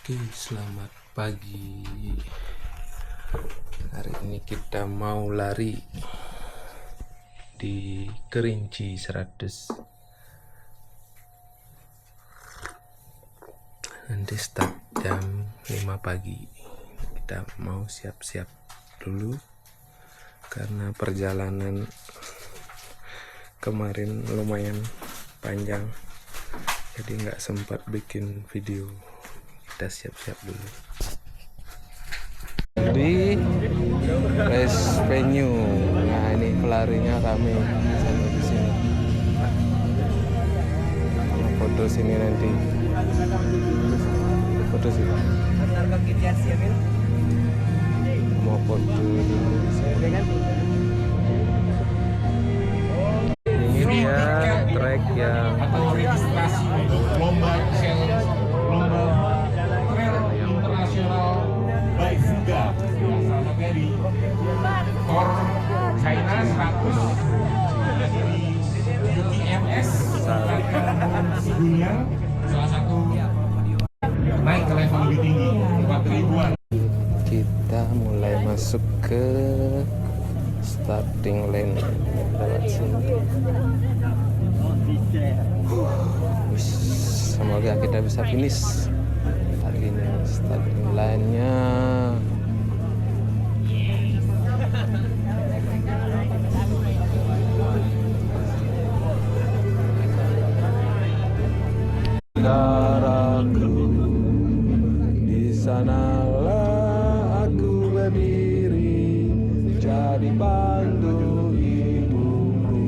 Oke, selamat pagi. Hari ini kita mau lari di Kerinci 100. Nanti start jam 5 pagi. Kita mau siap-siap dulu karena perjalanan kemarin lumayan panjang, jadi nggak sempat bikin video. Kita siap-siap dulu di race venue. Nah, ini pelarinya kami sampai di sini. Mau foto sini nanti. Foto sini. Mau foto dulu. Ini dia trek yang lomba internasional by Fuga dari Tor China 100 UTMS dunia, salah satu naik ke level lebih tinggi 4.000-an. kita mulai masuk ke starting lane lewat sini. Semoga kita bisa finish hari ini. Starting line-nya negaraku, di sanalah aku berdiri, jadi pandu ibuku.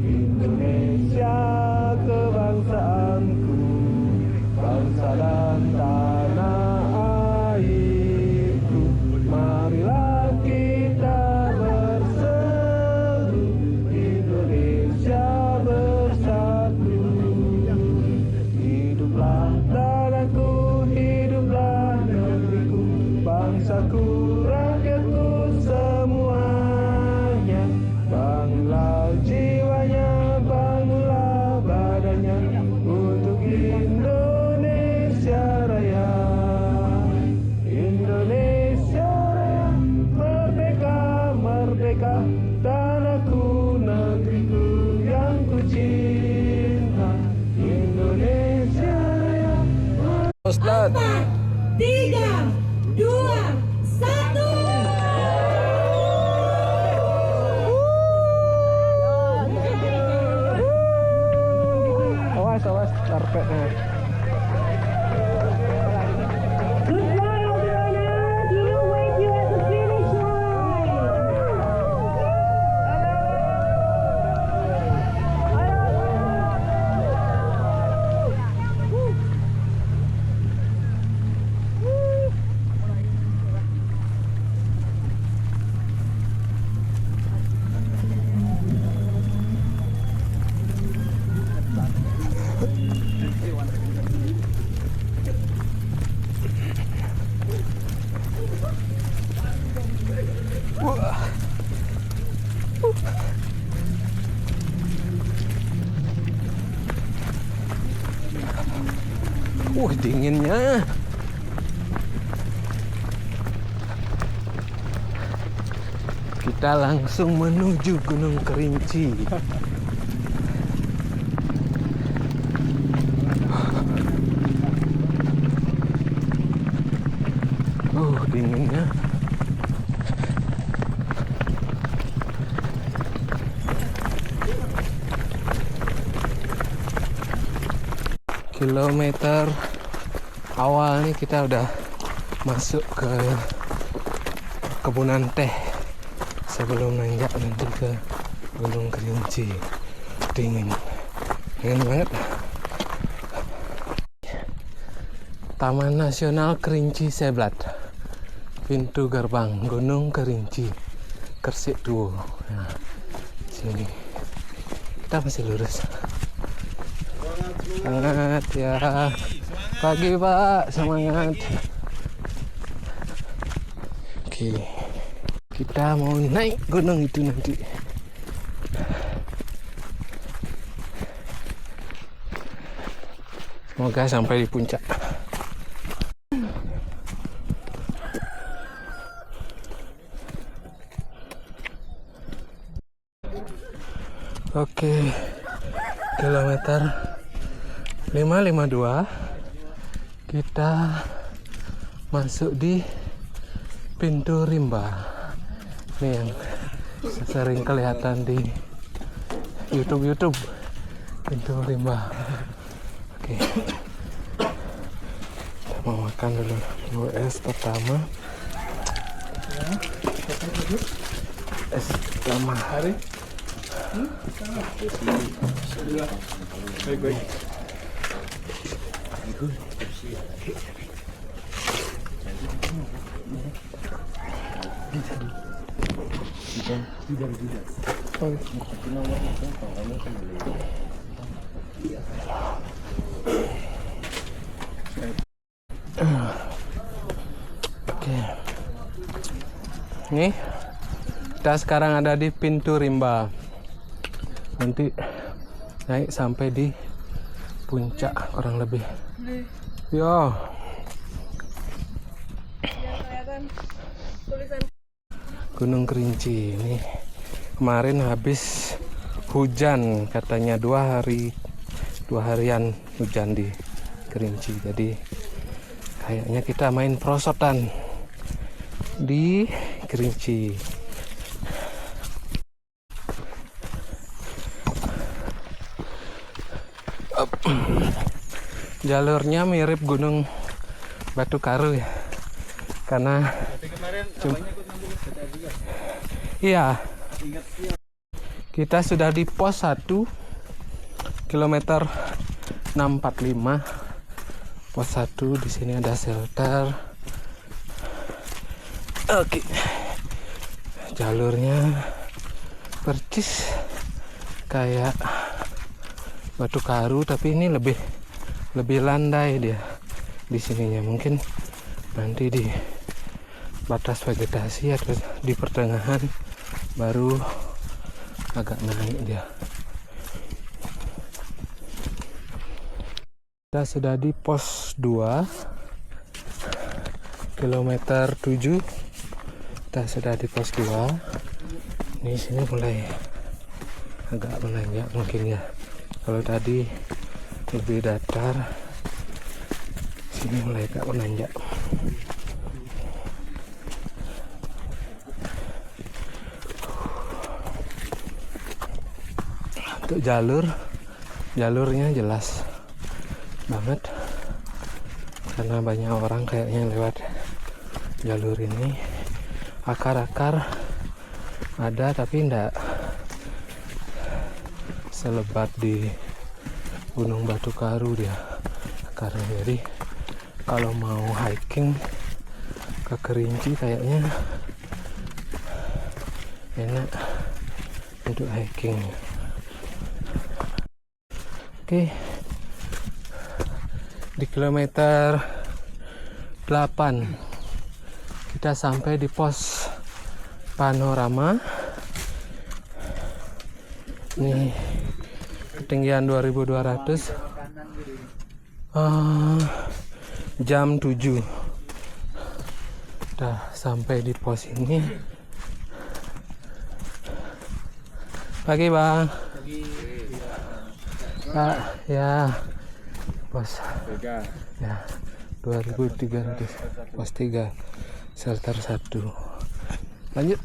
Indonesia kebangsaanku, bangsa dan tanah airku. Marilah kita berseru, Indonesia bersatu. Hiduplah tanahku, hiduplah negeriku, bangsaku, rakyatku semuanya. Bangunlah jiwanya, bangunlah badannya untuk Indonesia Raya. Indonesia Raya, merdeka, merdeka, tanahku, negeriku yang ku cinta. Indonesia Raya. Ustaz. 3, 2, 1. Awas karpetnya. Goodbye, Australia. We will wait you at the finish line. Dinginnya. Kita langsung menuju Gunung Kerinci. Dinginnya. Kilometer awal nih kita udah masuk ke kebunan teh sebelum nanjak nanti ke Gunung Kerinci. Dingin banget. Taman Nasional Kerinci Seblat, pintu gerbang Gunung Kerinci, Kersik Duo. Nah, sini kita masih lurus. Semangat ya. Pagi Pak, semangat. Oke, kita mau naik gunung itu nanti. Semoga sampai di puncak. Oke, kilometer 552 kita masuk di pintu rimba. Ini yang sering kelihatan di YouTube, pintu rimba. Oke, kita mau makan dulu. Es pertama. Es pertama. Baik. Oke. Nih, kita sekarang ada di pintu rimba. Nanti naik sampai di puncak kurang lebih. Yo. Gunung Kerinci ini kemarin habis hujan, katanya 2 harian hujan di Kerinci. Jadi kayaknya kita main perosotan di Kerinci. Jalurnya mirip Gunung Batu Karu ya, karena iya, kita sudah di pos 1 kilometer 645. Pos 1 di sini ada shelter. Oke, jalurnya percis kayak Batu Karu, tapi ini lebih landai dia di sininya. Mungkin nanti di batas vegetasi atau di pertengahan baru agak naik dia. Kita sudah di pos 2 kilometer 7. Kita sudah di pos 2. Ini sini mulai agak menanjak mungkin ya. Kalau tadi lebih datar, sini mulai agak menanjak. Untuk jalurnya jelas banget, karena banyak orang kayaknya lewat jalur ini. Akar-akar ada tapi enggak selebat di Gunung Batu Karu dia akarnya. Jadi kalau mau hiking ke Kerinci kayaknya enak untuk hiking. Oke, di kilometer 8 kita sampai di pos panorama. Nih, ketinggian 2200, jam 7 udah sampai di pos ini. Pagi bang. Pak, ya pos ya 2300, pos 3 shelter 1. Lanjut.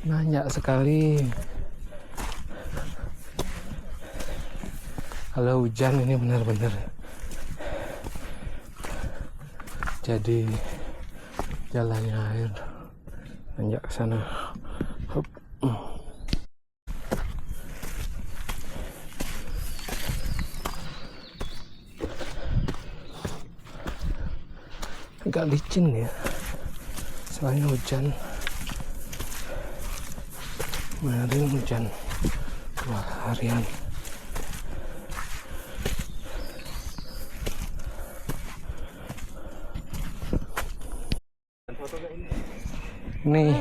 Banyak sekali. Kalau hujan ini benar-benar jadi jalannya air. Nanjak ke sana. Hup. Agak licin ya, soalnya hujan. Kemarin hujan 2 harian. Nih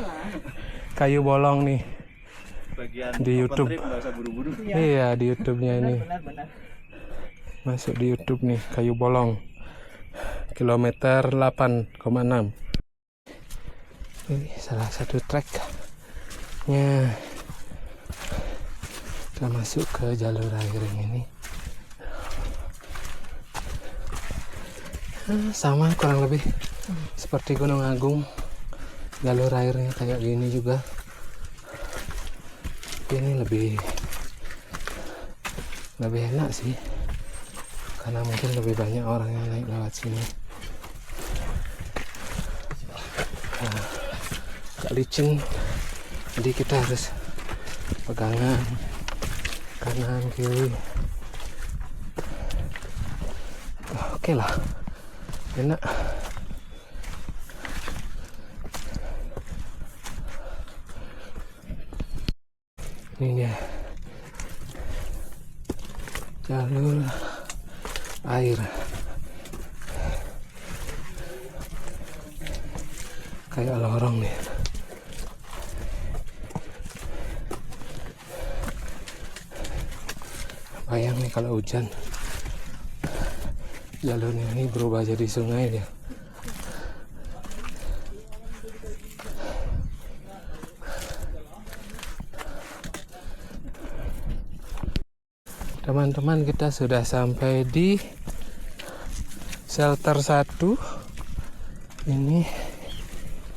kayu bolong nih di YouTube. Iya, di YouTube-nya ini. Masuk di YouTube nih, kayu bolong. Kilometer 8,6. Ini salah satu treknya. Kita masuk ke jalur air yang ini. Sama kurang lebih seperti Gunung Agung. Jalur airnya kayak gini juga. Tapi ini lebih enak sih. Karena mungkin lebih banyak orang yang naik lewat sini. Agak licin, jadi kita harus pegangan kanan kiri. Oke lah, enak. Ini dia jalur air. Kayak lorong nih. Bayang nih kalau hujan, jalurnya ini berubah jadi sungai dia. Teman-teman, kita sudah sampai di shelter 1. Ini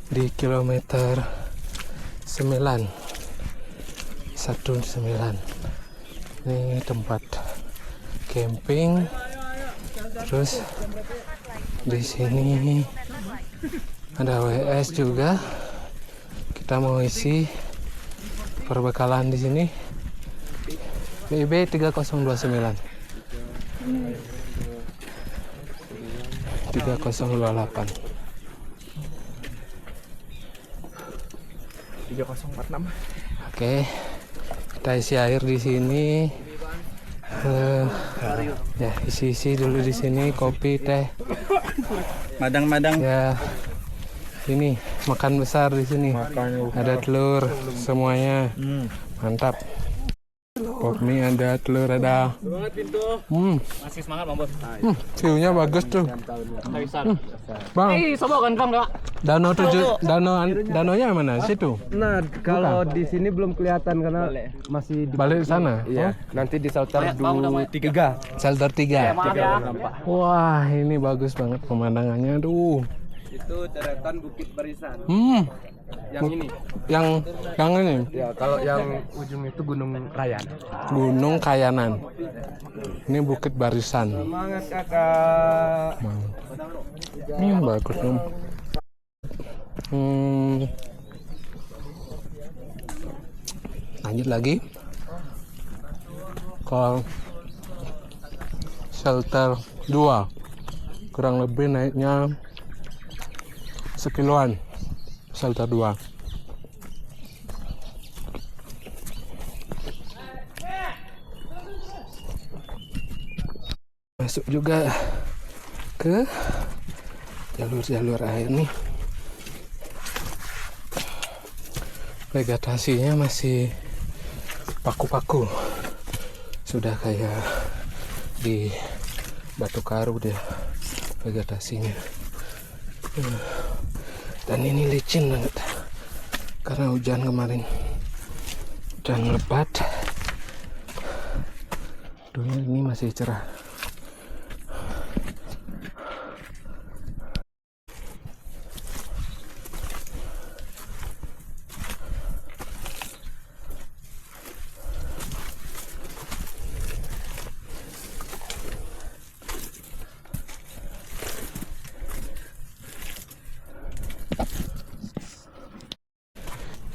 di kilometer 9. Ini tempat camping. Terus di sini ada WS juga. Kita mau isi perbekalan di sini. BIB 3029 3028 3046. Oke, kita isi air di sini. Ya, isi dulu di sini, kopi, teh, Madang-madang. ya. Ini makan besar di sini. Ada telur semuanya. Mantap. Pop mie ada, telur ada. Masih semangat Bang Bos. View-nya bagus tuh. Bang, Sobokan Bang, Pak. danaunya mana? Situ. Nah, kalau di sini belum kelihatan karena masih di Balik sana. Iya, nanti di shelter 3. Shelter 3. Maaf ya. Wah, ini bagus banget pemandangannya tuh. Itu deretan Bukit Barisan. Yang ini. Yang ini. Ya, kalau yang ujung itu Gunung Rayan. Gunung Kayanan. Ini Bukit Barisan. Semangat kakak. Ini bagus tuh. Lanjut lagi ke shelter 2. Kurang lebih naiknya sekiloan. Shelter 2. Masuk juga ke jalur-jalur air nih. Vegetasinya masih paku-paku. Sudah kayak di Batu Karu dia vegetasinya. Dan ini licin banget karena hujan kemarin, hujan lebat. Dunia ini masih cerah.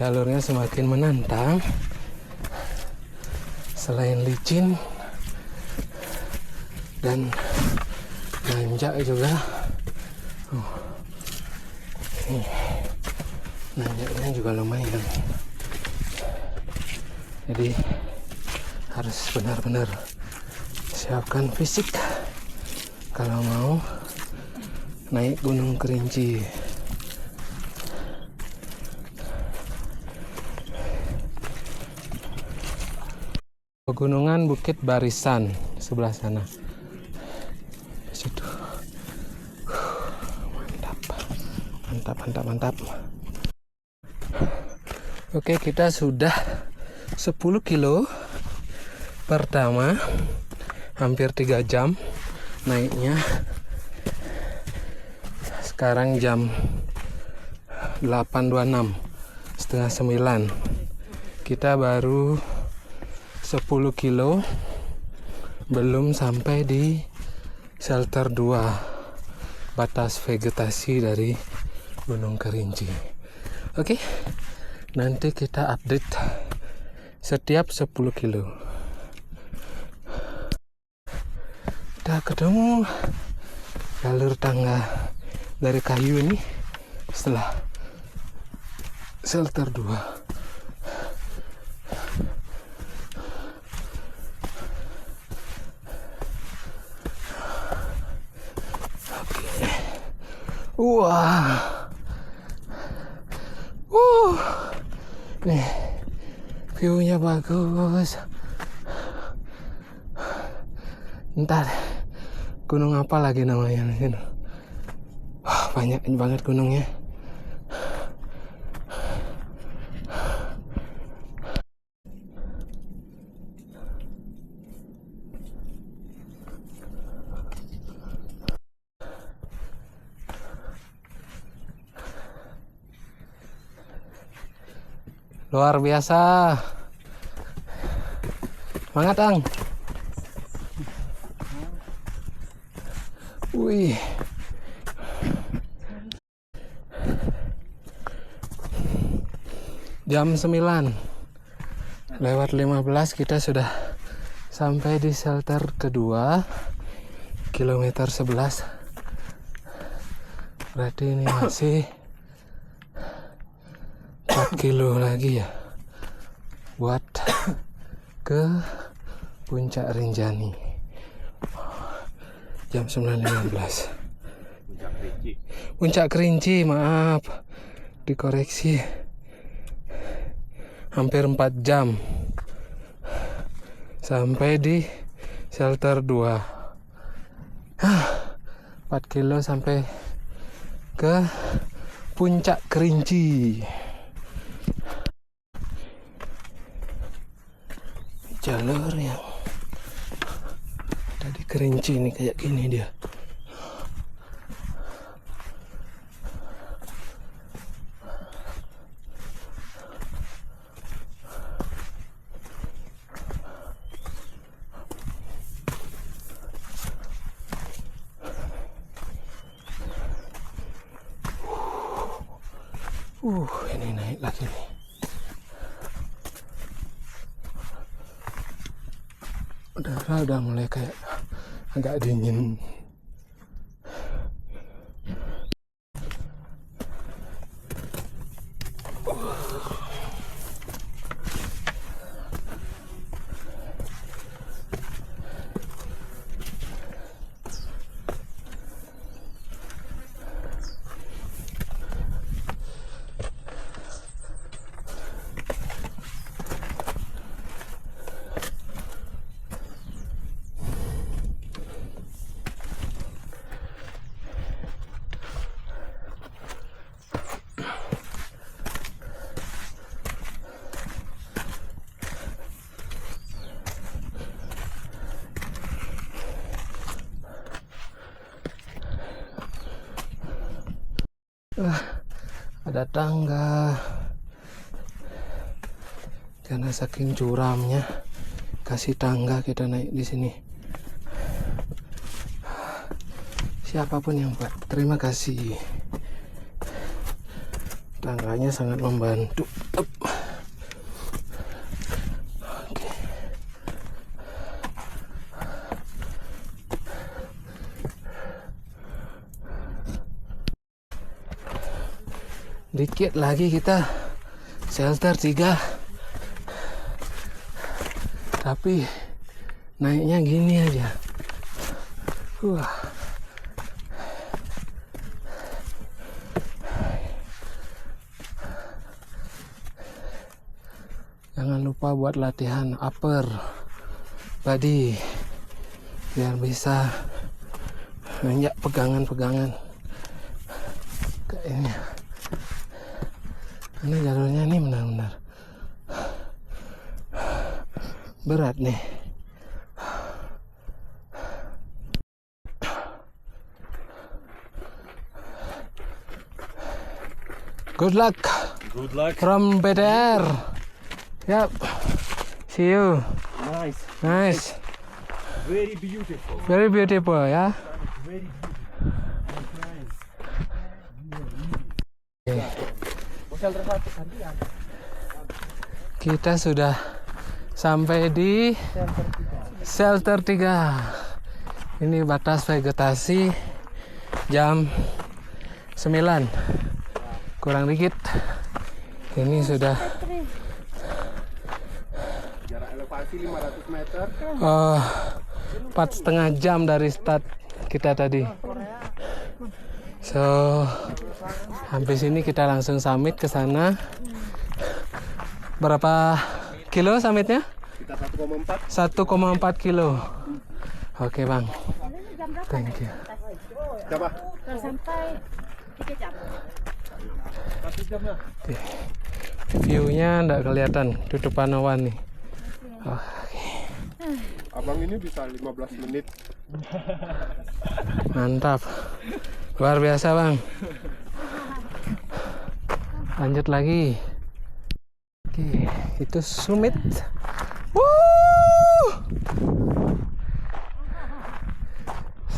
Jalurnya semakin menantang. Selain licin dan nanjak juga. Ini nanjaknya juga lumayan. Jadi harus benar-benar siapkan fisik kalau mau naik Gunung Kerinci. Pegunungan Bukit Barisan sebelah sana. Di situ. Mantap. Oke, kita sudah 10 kilo pertama, hampir 3 jam naiknya. Sekarang jam 8.26, setengah 9. Kita baru 10 kilo, belum sampai di shelter 2, batas vegetasi dari Gunung Kerinci. Oke, nanti kita update setiap 10 kilo. Kita ketemu jalur tangga dari kayu ini setelah shelter 2. Wah, nih view-nya bagus. Ntar gunung apa lagi namanya? Wah, banyak banget gunungnya. Luar biasa. Semangat, Ang. Wih. Jam 9 lewat 15 kita sudah sampai di shelter kedua, kilometer 11. Berarti ini masih 4 kilo lagi ya buat ke Puncak Rinjani. Jam 9.15. Puncak Kerinci, maaf, dikoreksi. Hampir 4 jam sampai di shelter 2. 4 kilo sampai ke Puncak Kerinci. Jalur yang tadi Kerinci ini kayak gini dia. Ini naik lagi nih. Udara udah mulai kayak agak dingin. Ada tangga karena saking curamnya, kasih tangga kita naik di sini. Siapapun yang buat, terima kasih. Tangganya sangat membantu. Dikit lagi kita shelter 3, tapi naiknya gini aja. Jangan lupa buat latihan upper body biar bisa nanjak pegangan-pegangan kayak ini. Ini jalurnya ini benar-benar berat nih. Good luck. Good luck. From BTR. Yap. See you. Nice. Nice. Very beautiful. Very beautiful ya. Very Oke. Kita sudah sampai di shelter 3. Ini batas vegetasi jam 9. Kurang dikit. Ini sudah jarak elevasi 500 meter. 4,5 jam dari start kita tadi. So, habis ini kita langsung summit ke sana. Berapa kilo summitnya? Kita 1,4. 1,4 kilo. Oke bang. Thank you. Coba. Sampai 3 jam. Oke. View-nya enggak kelihatan, tutupan awan nih. Oke. Abang ini bisa 15 menit. Mantap. Luar biasa bang. Lanjut lagi. Oke, itu summit. Woo!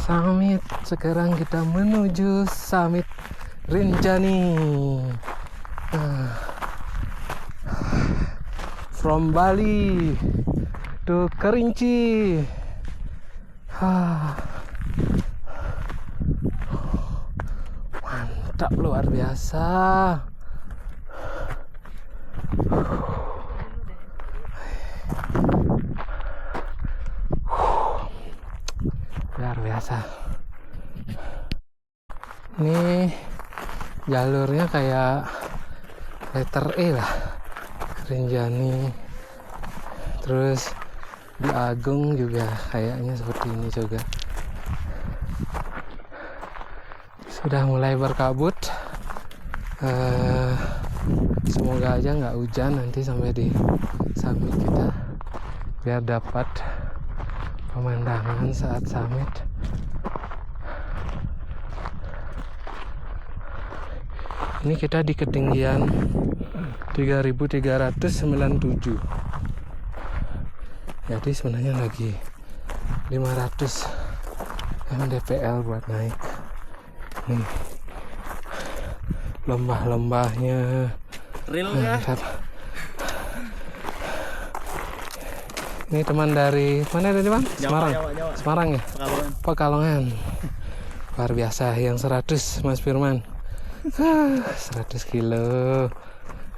Summit. Sekarang kita menuju summit Rinjani. From Bali to Kerinci. Mantap, luar biasa. Luar biasa. Ini jalurnya kayak letter E lah. Rinjani. Terus di Agung juga kayaknya seperti ini juga. Sudah mulai berkabut. Semoga aja nggak hujan nanti sampai di summit kita, biar dapat pemandangan saat summit. Ini kita di ketinggian 3.397. Jadi sebenarnya lagi 500 mdpl buat naik. Nih, lembah-lembahnya Real ya? Ini teman dari mana tadi bang? Semarang. Jawa. Semarang ya? Pekalongan. Luar biasa yang 100 Mas Firman. 100 kilo.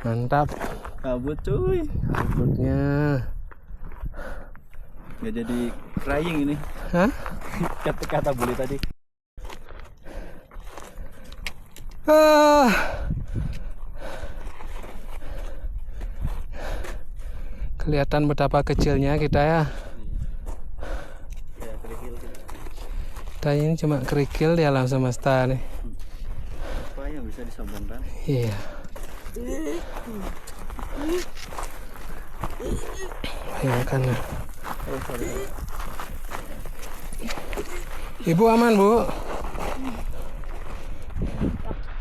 Mantap. Kabut cuy. Kabutnya. Nggak jadi crying ini. Hah? Kata-kata boleh tadi. Kelihatan betapa kecilnya kita ya. Ya, kerikil gitu. Kita ini cuma kerikil di alam semesta nih. Apa yang bisa disombongkan? Iya. Bayangkan ya. Oh, sorry. Ibu aman bu?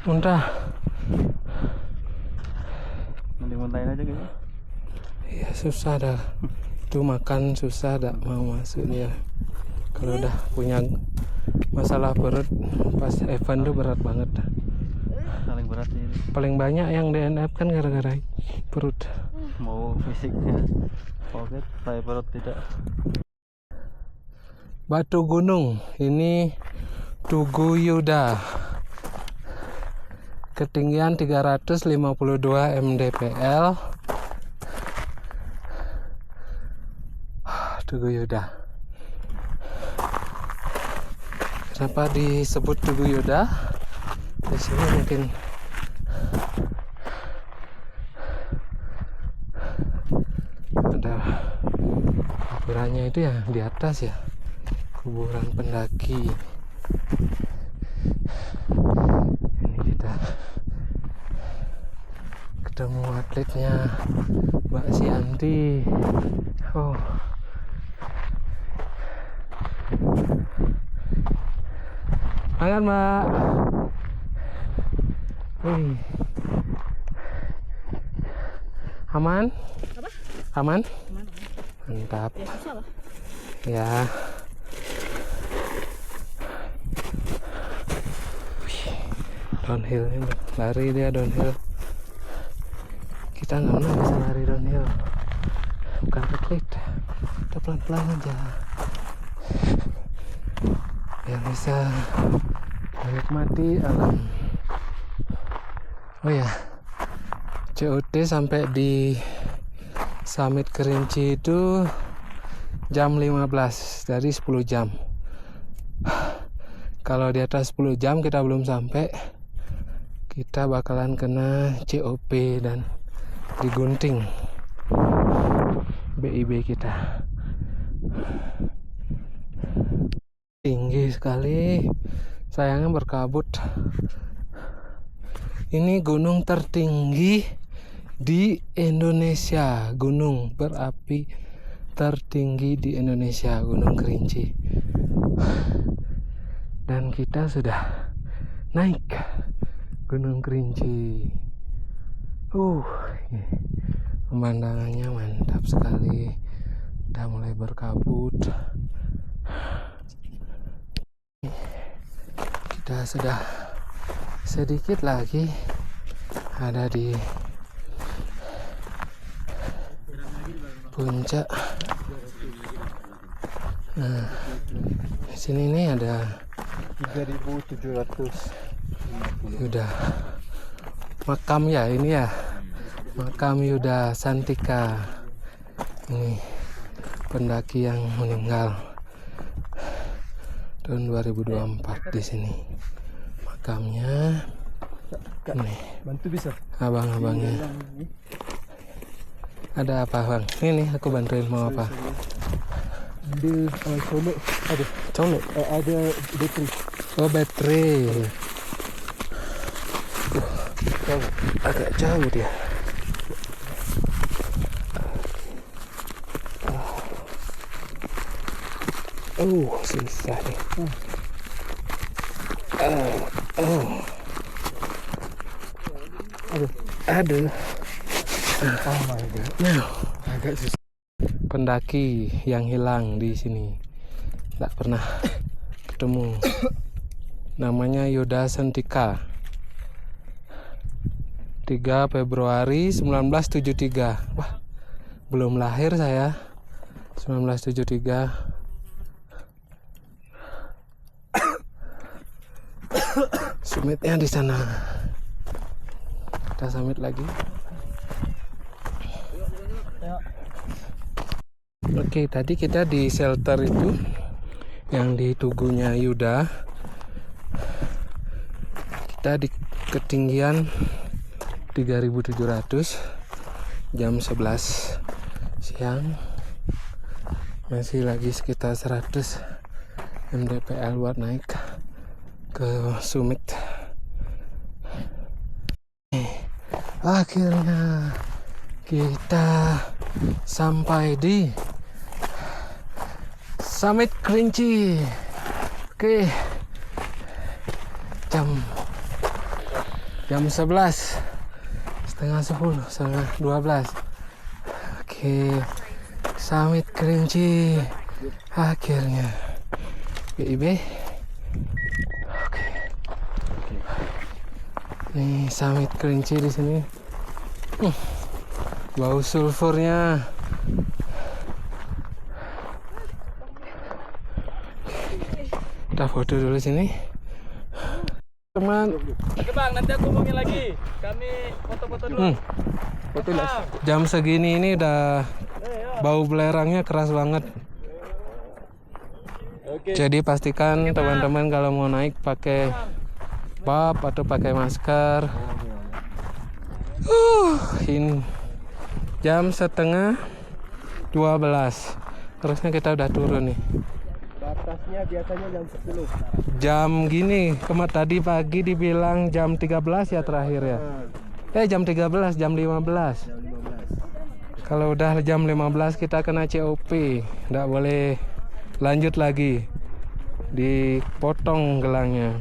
Muntah. Muntahin aja gitu. Iya susah dah. Itu makan susah dah mau masuk dia. Kalau udah punya masalah perut pas event tuh berat banget. Paling berat sih ini. Paling banyak yang DNF kan gara-gara perut. Mau fisiknya. Oke, saya perut tidak. Batu gunung ini Tugu Yuda. Ketinggian 352 mdpl. Tugu Yuda. Kenapa disebut Tugu Yuda? Di sini mungkin ada kuburannya itu ya di atas ya, kuburan pendaki. Ini kita ketemu atletnya Mbak Sianti. Oh. Semangat, Mbak. Wih. Aman? Apa? Aman? Aman. Mantap. Ya susah lah. Ya. Wih, downhill ini, lari dia downhill. Kita nggak pernah bisa lari downhill, bukan atlet, kita pelan-pelan aja biar bisa menikmati alam. Oh ya, COD sampai di Summit Kerinci itu jam 15 dari 10 jam. Kalau di atas 10 jam kita belum sampai, kita bakalan kena COP dan digunting BIB kita. Tinggi sekali, sayangnya berkabut. Ini gunung tertinggi di Indonesia, gunung berapi tertinggi di Indonesia, Gunung Kerinci. Dan kita sudah naik Gunung Kerinci. Pemandangannya mantap sekali. Udah mulai berkabut. Kita sudah sedikit lagi ada di puncak. Nah, di sini nih ada 3.700. Yuda makam ya, ini ya makam Yuda Santika. Ini pendaki yang meninggal tahun 2024 di sini makamnya. Nih Bantu bisa? abang-abangnya. Ada apa, Bang? Ini aku bantuin, mau apa? Di colok ada. Colok? Ada baterai. Oh, baterai. Agak jauh dia. Susah nih. Ada. Oh my god. Nah, Agak susah. pendaki yang hilang di sini, tak pernah ketemu. Namanya Yuda Santika. 3 Februari 1973. Wah, belum lahir saya. 1973. Summitnya di sana. Kita summit lagi. Oke, tadi kita di shelter itu yang di tugunya Yuda. Kita di ketinggian 3.700 jam 11 siang. Masih lagi sekitar 100 mdpl buat naik ke summit. Akhirnya kita sampai di Summit Kerinci. Oke, jam 11, setengah 10, setengah 12. Oke, Summit Kerinci akhirnya. BIB. Oke. Nih Summit Kerinci di sini. Bau sulfurnya. Kita foto dulu sini. Teman. Oke Bang, nanti aku hubungin lagi. Kami foto-foto dulu. Jam segini ini udah bau belerangnya keras banget. Oke. Jadi pastikan teman-teman kalau mau naik pakai bab atau pakai masker. Ini jam setengah 12. Terusnya kita udah turun nih. Batasnya biasanya jam 10. Jam gini, tadi pagi dibilang jam 13 ya terakhir ya. Jam 13, jam 15. Jam 15. Kalau udah jam 15 kita kena COP, nggak boleh lanjut lagi, dipotong gelangnya.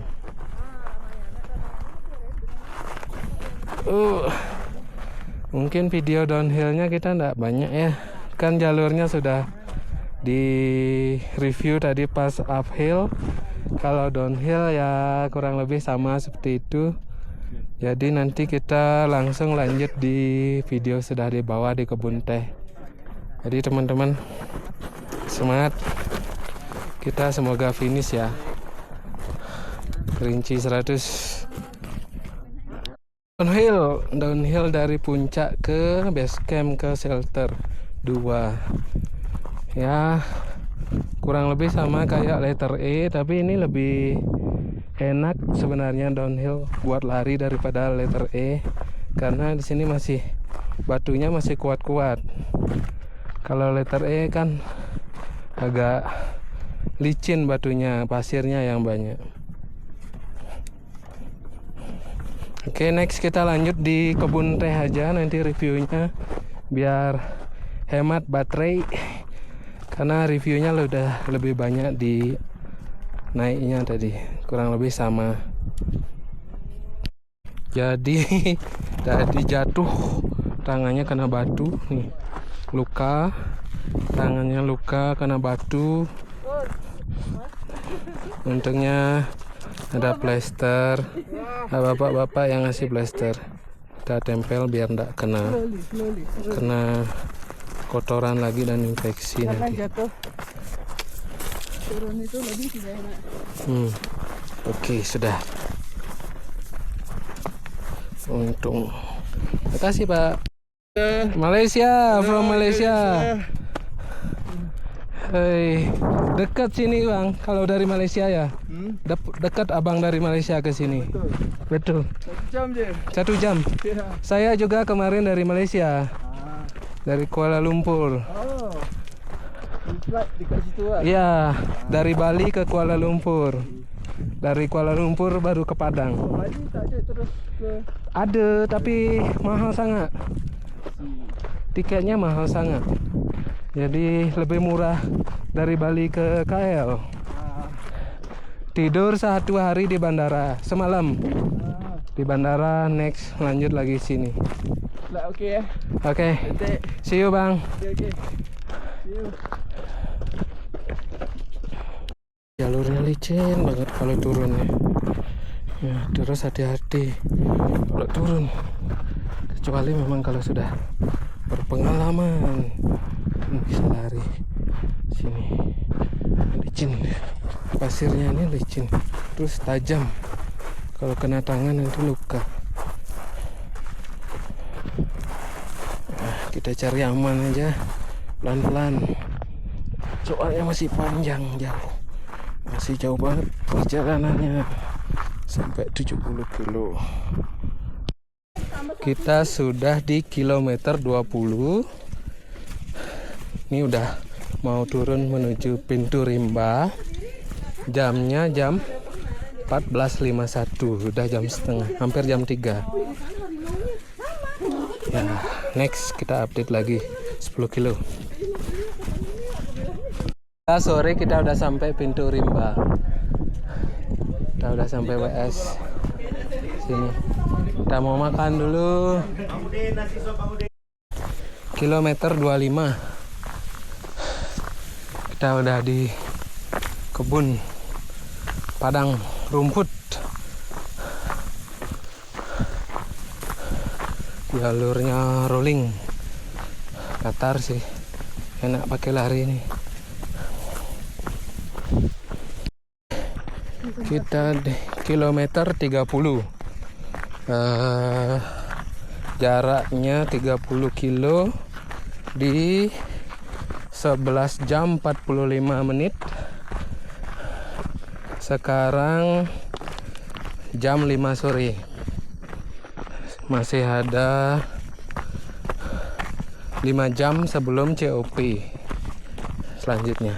Mungkin video downhillnya kita nggak banyak ya, kan jalurnya sudah di review tadi pas uphill. Kalau downhill ya kurang lebih sama seperti itu. Jadi nanti kita langsung lanjut di video sudah di bawah di kebun teh. Jadi teman-teman semangat, kita semoga finish ya. Kerinci 100. Downhill dari puncak ke base camp ke shelter 2. Ya kurang lebih sama kayak letter E, tapi ini lebih enak sebenarnya downhill buat lari daripada letter E, karena di sini masih batunya masih kuat-kuat. Kalau letter E kan agak licin batunya, pasirnya yang banyak. Oke, next kita lanjut di kebun teh aja nanti reviewnya, biar hemat baterai, karena reviewnya udah lebih banyak di naiknya tadi, kurang lebih sama. Jadi tadi jatuh, tangannya kena batu nih, luka, tangannya luka kena batu. Untungnya ada plester, bapak-bapak yang ngasih plester, kita tempel biar ndak kena kotoran lagi dan infeksi nanti. Turun itu lebih tidak enak. Oke, sudah. Untung. Terima kasih Pak. Malaysia, from Malaysia. Hei, dekat sini Bang. Kalau dari Malaysia ya, dekat Abang dari Malaysia ke sini. Betul. 1 jam je. 1 jam. Ya. Saya juga kemarin dari Malaysia, dari Kuala Lumpur. Oh. Flight dekat situ lah. Iya, dari Bali ke Kuala Lumpur. Dari Kuala Lumpur baru ke Padang. Bali tak ada terus ke. Ada, tapi mahal sangat. Tiketnya mahal sangat. Jadi lebih murah dari Bali ke KL. Tidur 1 hari di bandara, semalam di bandara, next lanjut lagi sini. Flight okey ya. Oke, see you Bang. Okey. See you. Jalurnya licin banget kalau turun ya, terus hati-hati kalau turun, kecuali memang kalau sudah berpengalaman bisa lari. Sini licin, pasirnya ini licin, terus tajam, kalau kena tangan nanti luka. Kita cari aman aja, pelan-pelan, soalnya masih panjang, masih jauh banget perjalanannya, sampai 70 kilo. Kita sudah di kilometer 20. Ini udah mau turun menuju pintu rimba. Jamnya jam 14.51, udah jam setengah, hampir jam 3. Ya, next kita update lagi 10 kilo. Sore kita udah sampai pintu rimba. Kita udah sampai WS sini. Kita mau makan dulu. Kilometer 25. Kita udah di kebun padang rumput. Jalurnya rolling. Qatar sih. Enak pakai lari ini. Kita di kilometer 30. Jaraknya 30 kilo di 11 jam 45 menit. Sekarang jam 5 sore. Masih ada 5 jam sebelum COP selanjutnya.